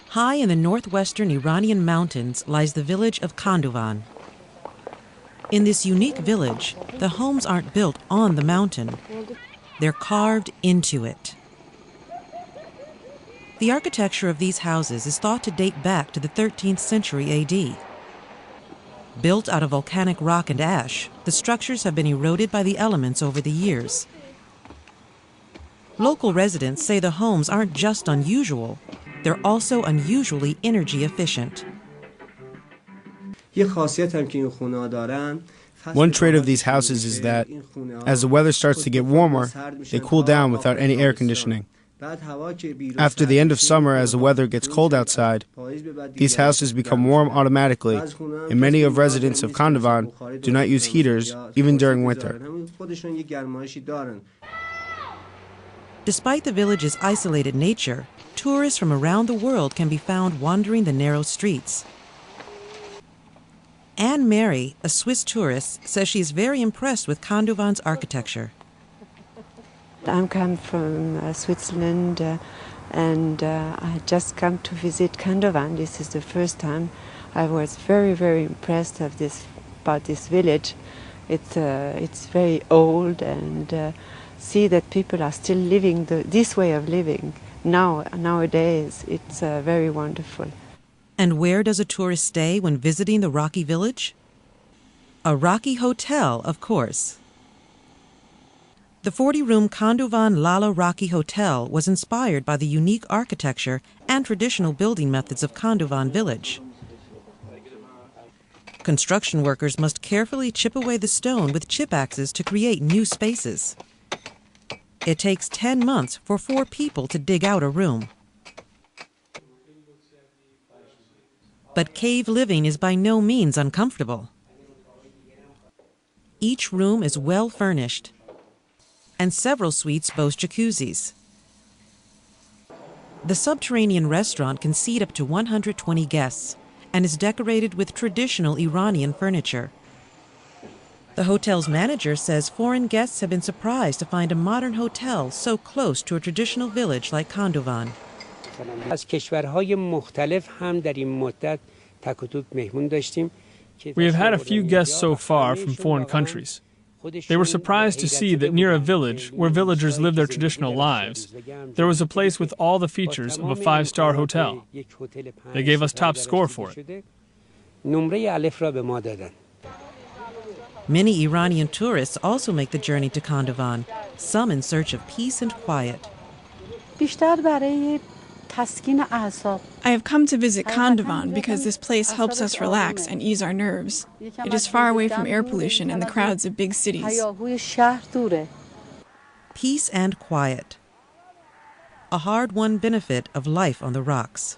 High in the northwestern Iranian mountains lies the village of Kandovan. In this unique village, the homes aren't built on the mountain. They're carved into it. The architecture of these houses is thought to date back to the 13th century AD. Built out of volcanic rock and ash, the structures have been eroded by the elements over the years. Local residents say the homes aren't just unusual, they're also unusually energy efficient. One trait of these houses is that, as the weather starts to get warmer, they cool down without any air conditioning. After the end of summer, as the weather gets cold outside, these houses become warm automatically, and many of residents of Kandovan do not use heaters even during winter. Despite the village's isolated nature, tourists from around the world can be found wandering the narrow streets. Anne Mary, a Swiss tourist, says she is very impressed with Kandovan's architecture. I come from Switzerland and I just come to visit Kandovan. This is the first time. I was very, very impressed about this village. It's very old, and see that people are still living this way of living nowadays. It's very wonderful. And where does a tourist stay when visiting the rocky village? A rocky hotel, of course. The 40-room Kandovan Lala Rocky Hotel was inspired by the unique architecture and traditional building methods of Kandovan village. Construction workers must carefully chip away the stone with chip axes to create new spaces. It takes 10 months for 4 people to dig out a room. But cave living is by no means uncomfortable. Each room is well furnished, and several suites boast jacuzzis. The subterranean restaurant can seat up to 120 guests and is decorated with traditional Iranian furniture. The hotel's manager says foreign guests have been surprised to find a modern hotel so close to a traditional village like Kandovan. We have had a few guests so far from foreign countries. They were surprised to see that near a village, where villagers live their traditional lives, there was a place with all the features of a 5-star hotel. They gave us top score for it. Many Iranian tourists also make the journey to Kandovan, some in search of peace and quiet. I have come to visit Kandovan because this place helps us relax and ease our nerves. It is far away from air pollution and the crowds of big cities. Peace and quiet. A hard-won benefit of life on the rocks.